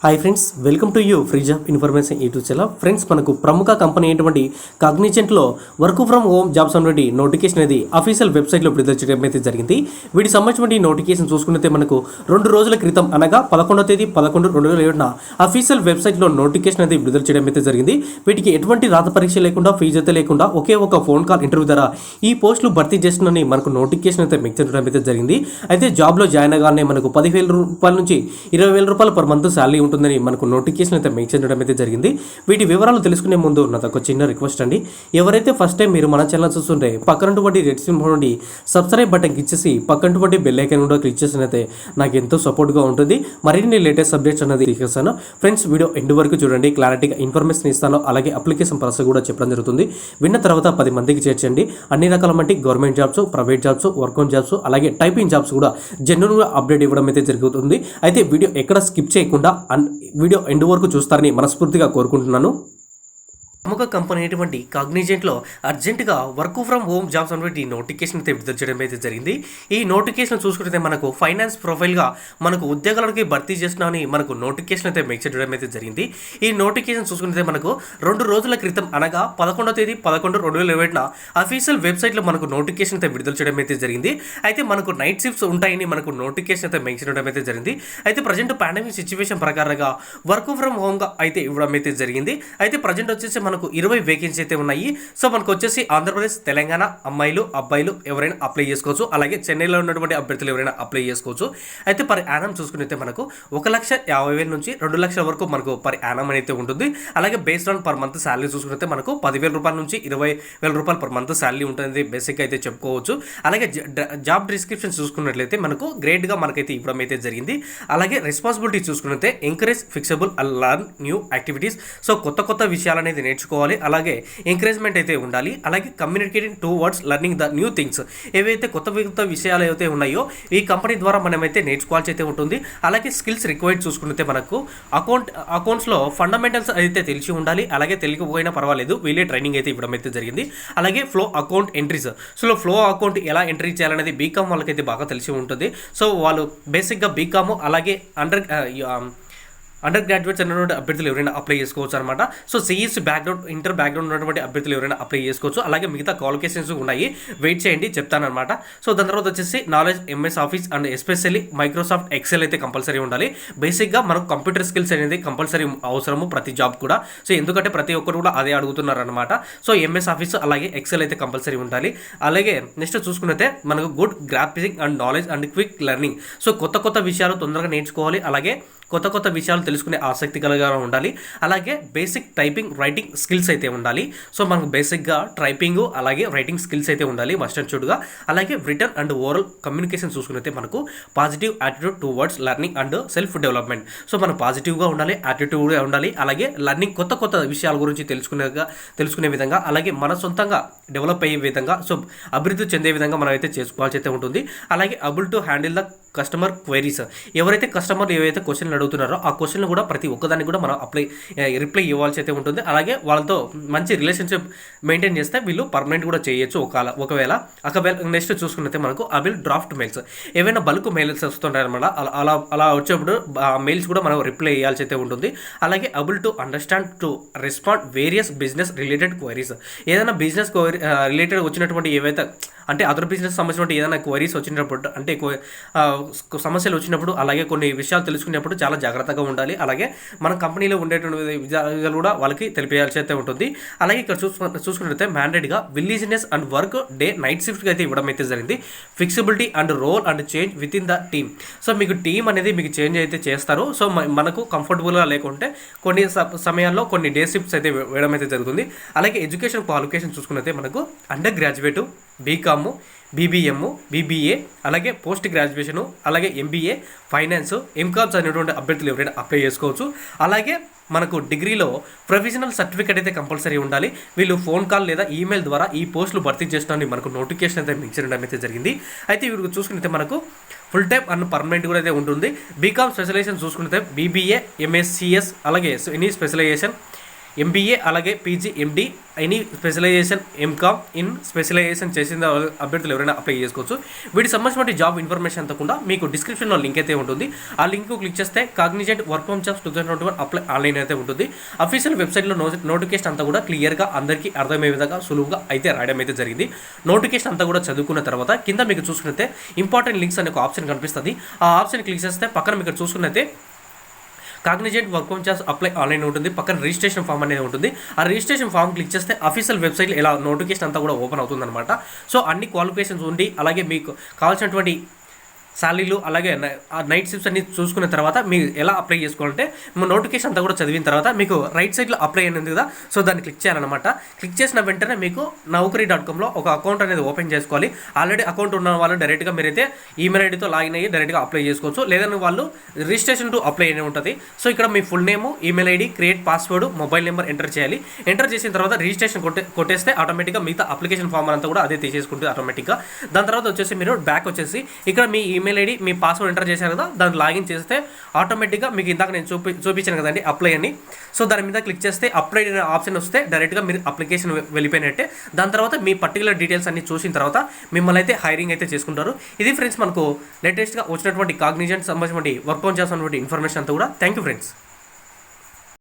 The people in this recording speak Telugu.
Hi friends, welcome to you free job information YouTube channel. Friends, మనకు ప్రముఖ కంపెనీ అయినటువంటి కాగ్నిజెంట్లో వర్క్ ఫ్రమ్ హోమ్ జాబ్స్ అనేటువంటి నోటిఫికేషన్ అనేది అఫీషియల్ వెబ్సైట్లో విడుదల చేయడం అయితే జరిగింది. వీటికి సంబంధించిన నోటిఫికేషన్ చూసుకుంటే మనకు 2 రోజుల క్రితం అనగా 11వ తేదీ 11/2007 అఫీషియల్ వెబ్సైట్లో నోటిఫికేషన్ అనేది విడుదల చేయడం అయితే జరిగింది. వీటికి ఎటువంటి రాత పరీక్ష లేకుండా, ఫీజు అయితే లేకుండా ఒకే ఒక ఫోన్ కాల్ ఇంటర్వ్యూ ద్వారా ఈ పోస్టులు భర్తీ చేస్తుందని మనకు నోటిఫికేషన్ అయితే మీకు చేయడం అయితే జరిగింది. అయితే జాబ్లో జాయిన్ అవ్వగానే మనకు 10,000 రూపాయల నుంచి 20,000 రూపాయలు పర్ మంత్ శాలరీ ఉంటుందని మనకు నోటిఫికేషన్ అయితే మెన్షన్ చేయడం అయితే జరిగింది. వీటి వివరాలు తెలుసుకునే ముందు నాకు ఒక చిన్న రిక్వెస్ట్ అండి. ఎవరైతే ఫస్ట్ టైం మీరు మన ఛానల్ చూస్తుంటే పక్కనటువంటి రెడ్ సింబల్ నుండి సబ్స్క్రైబ్ బటన్ ఇచ్చేసి పక్కనటువంటి బెల్ ఐకాన్ కూడా క్లిక్ చేసినైతే నాకు ఎంతో సపోర్ట్గా ఉంటుంది. మరిన్ని లేటెస్ట్ అప్డేట్స్ అనేది తీసేస్తాను. ఫ్రెండ్స్, వీడియో ఎండ్ వరకు చూడండి, క్లారిటీగా ఇన్ఫర్మేషన్ ఇస్తాను. అలాగే అప్లికేషన్ ప్రాసెస్ కూడా చెప్పడం జరుగుతుంది. విన్న తర్వాత 10 మందికి చేర్చండి. అన్ని రకాల government jobs, private jobs, work on jobs, అలాగే టైపింగ్ జాబ్స్ కూడా జనరల్గా అప్డేట్ ఇవ్వడం అయితే జరుగుతుంది. అయితే వీడియో ఎక్కడ స్కిప్ చేయకుండా వీడియో ఎండ్ వరకు చూస్తారని మనస్ఫూర్తిగా కోరుకుంటున్నాను. ప్రముఖ కంపెనీ అయినటువంటి కాగ్నిజెంట్లో అర్జెంటుగా వర్క్ ఫ్రమ్ హోమ్ జాబ్స్ అనేటువంటి నోటిఫికేషన్ అయితే విడుదల చేయడం అయితే జరిగింది. ఈ నోటిఫికేషన్ చూసుకుంటే మనకు ఫైనాన్స్ ప్రొఫైల్గా మనకు ఉద్యోగాలకి భర్తీ చేస్తున్నామని మనకు నోటిఫికేషన్ అయితే మెన్షన్ చేయడం అయితే జరిగింది. ఈ నోటిఫికేషన్ చూసుకుంటే మనకు 2 రోజుల క్రితం అనగా 11వ తేదీ 11/2007 అఫీషియల్ వెబ్సైట్లో మనకు నోటిఫికేషన్ అయితే విడుదల చేయడం అయితే జరిగింది. అయితే మనకు నైట్ షిఫ్ట్స్ ఉంటాయని మనకు నోటిఫికేషన్ అయితే మెన్షన్ చేయడం అయితే జరిగింది. అయితే ప్రజెంట్ పాండమిక్ సిచ్యువేషన్ ప్రకారంగా వర్క్ ఫ్రమ్ హోమ్గా అయితే ఇవ్వడం అయితే జరిగింది. అయితే ప్రజెంట్ వచ్చేసి మనకు 20 వేకెన్సీ అయితే ఉన్నాయి. సో మనకు వచ్చేసి ఆంధ్రప్రదేశ్, తెలంగాణ అమ్మాయిలు, అబ్బాయిలు ఎవరైనా అప్లై చేసుకోవచ్చు. అలాగే చెన్నైలో ఉన్నటువంటి అభ్యర్థులు ఎవరైనా అప్లై చేసుకోవచ్చు. అయితే పర్ యానం చూసుకుంటే మనకు 1,50,000 నుంచి 2 లక్షల వరకు మనకు పర్ యానం అయితే ఉంటుంది. అలాగే based on per month salary చూసుకుంటే మనకు 10,000 రూపాయల నుంచి 20,000 రూపాయలు పర్ మంత్ శాలరీ ఉంటుంది బేసిక్ అయితే చెప్పుకోవచ్చు. అలాగే జాబ్ డిస్క్రిప్షన్ చూసుకున్నట్లయితే మనకు గ్రేడ్గా మనకైతే ఇవ్వడం అయితే జరిగింది. అలాగే రెస్పాన్సిబిలిటీ చూసుకుంటే encourage fixable and learn new activities. So కొత్త విషయాలు అనేది నేర్చుకోవాలి. అలాగే ఎంకరేజ్మెంట్ అయితే ఉండాలి. అలాగే communicating towards learning the new things. ఏవైతే కొత్త విషయాలు అయితే ఉన్నాయో ఈ కంపెనీ ద్వారా మనమైతే నేర్చుకోవాల్సి అయితే ఉంటుంది. అలాగే స్కిల్స్ రిక్వైర్డ్ చూసుకుంటే మనకు అకౌంట్స్లో ఫండమెంటల్స్ అయితే తెలిసి ఉండాలి. అలాగే తెలియకపోయినా పర్వాలేదు, వీళ్ళే ట్రైనింగ్ అయితే ఇవ్వడం అయితే జరిగింది. అలాగే flow account entries. So flow account ఎలా ఎంట్రీ చేయాలనేది బీకామ్ వాళ్ళకైతే బాగా తెలిసి ఉంటుంది. సో వాళ్ళు బేసిక్గా బీకామ్ అలాగే అండర్ గ్రాడ్యుయేట్స్ అన్నటువంటి అభ్యర్థులు ఎవరైనా అప్లై చేసుకోవచ్చు అనమాట. So CEC background, inter background ఉన్నటువంటి అభ్యర్థులు ఎవరైనా అప్లై చేసుకోవచ్చు. అలాగే మిగతా క్వాలిఫికేషన్స్ ఉన్నాయి, వెయిట్ చేయండి చెప్తానమాట. సో దాని తర్వాత వచ్చేసి knowledge MS office and especially Microsoft Excel అయితే కంపల్సరీ ఉండాలి. బేసిక్గా మనకు కంప్యూటర్ స్కిల్స్ అనేది కంపల్సరీ అవసరము ప్రతి జాబ్ కూడా. సో ఎందుకంటే ప్రతి ఒక్కరు కూడా అదే అడుగుతున్నారు అనమాట. సో ఎంఎస్ ఆఫీస్ అలాగే ఎక్సెల్ అయితే కంపల్సరీ ఉండాలి. అలాగే నెక్స్ట్ చూసుకుంటే మనకు good graphing and knowledge and quick learning. So కొత్త విషయాలు తొందరగా నేర్చుకోవాలి. అలాగే కొత్త విషయాలు తెలుసుకునే ఆసక్తి కలిగా ఉండాలి. అలాగే బేసిక్ టైపింగ్, రైటింగ్ స్కిల్స్ అయితే ఉండాలి. సో మనకు బేసిక్గా టైపింగ్ అలాగే రైటింగ్ స్కిల్స్ అయితే ఉండాలి మస్ట్ అండ్ షుడ్గా. అలాగే రిటర్న్ అండ్ ఓరల్ కమ్యూనికేషన్ చూసుకున్నైతే మనకు positive attitude towards learning and self development. So మనం పాజిటివ్గా ఉండాలి, యాటిట్యూడ్గా ఉండాలి. అలాగే లెర్నింగ్ కొత్త విషయాల గురించి తెలుసుకునే విధంగా, అలాగే మన సొంతంగా డెవలప్ అయ్యే విధంగా, సో అభివృద్ధి చెందే విధంగా మనం అయితే చేసుకోవాల్సి అయితే ఉంటుంది. అలాగే Abul to handle the customer queries. ఎవరైతే కస్టమర్లు ఏవైతే క్వశ్చన్లు అడుగుతున్నారో ఆ క్వశ్చన్లు కూడా ప్రతి ఒక్కదానికి కూడా మనం రిప్లై ఇవ్వాల్సి అయితే ఉంటుంది. అలాగే వాళ్ళతో మంచి రిలేషన్షిప్ మెయింటైన్ చేస్తే వీళ్ళు పర్మనెంట్ కూడా చేయొచ్చు ఒకవేళ. నెక్స్ట్ చూసుకున్నట్టే మనకు అబిల్ డ్రాఫ్ట్ మెయిల్స్. ఏవైనా బల్క్ మెయిల్స్ వస్తుంటాయన్నమాట. అలా వచ్చేప్పుడు ఆ మెయిల్స్ కూడా మనం రిప్లై ఇవ్వాల్సి అయితే ఉంటుంది. అలాగే Abul to understand to respond various business related queries. ఏదైనా బిజినెస్ రిలేటెడ్ వచ్చినటువంటి ఏవైతే అంటే అదర్ బిజినెస్ సంబంధించిన ఏదైనా క్వైరీస్ వచ్చినప్పుడు, అంటే సమస్యలు వచ్చినప్పుడు, అలాగే కొన్ని విషయాలు తెలుసుకునేప్పుడు చాలా జాగ్రత్తగా ఉండాలి. అలాగే మన కంపెనీలో ఉండేటువంటి విషయాలు కూడా వాళ్ళకి తెలిపేయాల్సి అయితే ఉంటుంది. అలాగే ఇక్కడ చూసుకున్నట్లయితే మ్యాండేట్గా willingness and work day night షిఫ్ట్కి అయితే ఇవ్వడం అయితే జరిగింది. Flexibility and role and change within the team. So మీకు టీం అనేది మీకు చేంజ్ అయితే చేస్తారు. సో మనకు కంఫర్టబుల్గా లేకుంటే కొన్ని సమయాల్లో కొన్ని డే షిఫ్ట్స్ అయితే వేయడం అయితే జరుగుతుంది. అలాగే ఎడ్యుకేషన్ క్వాలిఫికేషన్ చూసుకున్నట్లయితే మనకు అండర్ గ్రాడ్యుయేట్, బీకామ్, బీబీఏ, అలాగే పోస్ట్ గ్రాడ్యుయేషను, అలాగే ఎంబీఏ, ఫైనాన్స్, ఎంకామ్స్ అనేటువంటి అభ్యర్థులు ఎవరైనా అప్లై చేసుకోవచ్చు. అలాగే మనకు డిగ్రీలో ప్రొఫెషనల్ సర్టిఫికేట్ అయితే కంపల్సరీ ఉండాలి. వీళ్ళు ఫోన్ కాల్ లేదా ఈమెయిల్ ద్వారా ఈ పోస్టులు భర్తీ చేస్తామని మనకు నోటిఫికేషన్ అయితే మించడం అయితే జరిగింది. అయితే వీళ్ళు చూసుకుంటే మనకు ఫుల్ టైం అండ్ పర్మనెంట్ కూడా అయితే ఉంటుంది. బీకామ్ స్పెషలైజేషన్ చూసుకుంటే బీబీఏ, ఎంఎస్సిఎస్, అలాగే ఎనీ స్పెషలైజేషన్, ఎంబీఏ అలాగే PG MD any specialisation MCom in specialisation చేసిన అభ్యర్థులు ఎవరైనా అప్లై చేసుకోవచ్చు. వీటికి సంబంధించిన జాబ్ ఇన్ఫర్మేషన్ అంతా కూడా మీకు డిస్క్రిప్షన్లో లింక్ అయితే ఉంటుంది. ఆ లింక్ క్లిక్ చేస్తే Cognizant work from jobs 2021 apply online అయితే ఉంటుంది. అఫీషియల్ వెబ్సైట్లో నోటిఫికేషన్ అంతా కూడా క్లియర్గా అందరికీ అర్థమయ్యే విధంగా సులువుగా అయితే రాయడం అయితే జరిగింది. నోటిఫికేషన్ అంతా కూడా చదువుకున్న తర్వాత కింద మీకు చూసుకున్నైతే ఇంపార్టెంట్ లింక్స్ అనే ఒక ఆప్షన్ కనిపిస్తుంది. ఆ ఆప్షన్ క్లిక్ చేస్తే పక్కన మీకు చూసుకున్నైతే Cognizant work from jobs apply online ఉంటుంది. పక్కన రిజిస్ట్రేషన్ ఫామ్ అనేది ఉంటుంది. ఆ రిజిస్ట్రేషన్ ఫామ్ క్లిక్ చేస్తే అఫీషియల్ వెబ్సైట్లో ఇలా నోటిఫికేషన్ అంతా కూడా ఓపెన్ అవుతుందన్నమాట. సో అన్ని క్వాలిఫికేషన్స్ ఉండి అలాగే మీకు కావాల్సినటువంటి శాలరీలు అలాగే నైట్ షిఫ్ట్స్ అన్ని చూసుకున్న తర్వాత మీరు ఎలా అప్లై చేసుకోవాలంటే నోటిఫికేషన్ అంతా కూడా చదివిన తర్వాత మీకు రైట్ సైడ్లో అప్లై అనేది కదా, సో దాన్ని క్లిక్ చేయాలన్నమాట. క్లిక్ చేసిన వెంటనే మీకు naukri.comలో ఒక అకౌంట్ అనేది ఓపెన్ చేసుకోవాలి. ఆల్రెడీ అకౌంట్ ఉన్న వాళ్ళు డైరెక్ట్గా మీరైతే ఈమెయిల్ ఐడితో లాగిన్ అయ్యి డైరెక్ట్గా అప్లై చేసుకోవచ్చు. లేదని వాళ్ళు రిజిస్ట్రేషన్ టు అప్లై అనే ఉంటుంది. సో ఇక్కడ మీ full name, email ID, create password, mobile number enter చేయాలి. ఎంటర్ చేసిన తర్వాత రిజిస్ట్రేషన్ కొట్టేస్తే ఆటోమేటిక్గా మిగతా అప్లికేషన్ ఫామ్ అంతా కూడా అదే తీసేసుకుంటుంది ఆటోమేటిక్గా. దాని తర్వాత వచ్చేసి మీరు బ్యాక్ వచ్చేసి ఇక్కడ మీ ఈమెయిల్ ఐడి, మీ పాస్వర్డ్ ఎంటర్ చేశారు కదా, దాన్ని లాగిన్ చేస్తే ఆటోమేటిక్గా మీకు ఇందాక నేను చూపించాను కదండి అప్లై అని. సో దాని మీద క్లిక్ చేస్తే అప్లై అనే ఆప్షన్ వస్తే డైరెక్ట్గా మీరు అప్లికేషన్ వెళ్ళిపోయినట్టే. దాని తర్వాత మీ పర్టికులర్ డీటెయిల్స్ అన్ని చూసిన తర్వాత మిమ్మల్ని అయితే హైరింగ్ అయితే చేసుకుంటారు. ఇది ఫ్రెండ్స్ మనకు లేటెస్ట్గా వచ్చినటువంటి కాగ్నిజెంట్ సంబంధించిన వర్క్ ఫ్రమ్ జాబ్స్ అన్నటువంటి ఇన్ఫర్మేషన్ అంతా కూడా. Thank you friends.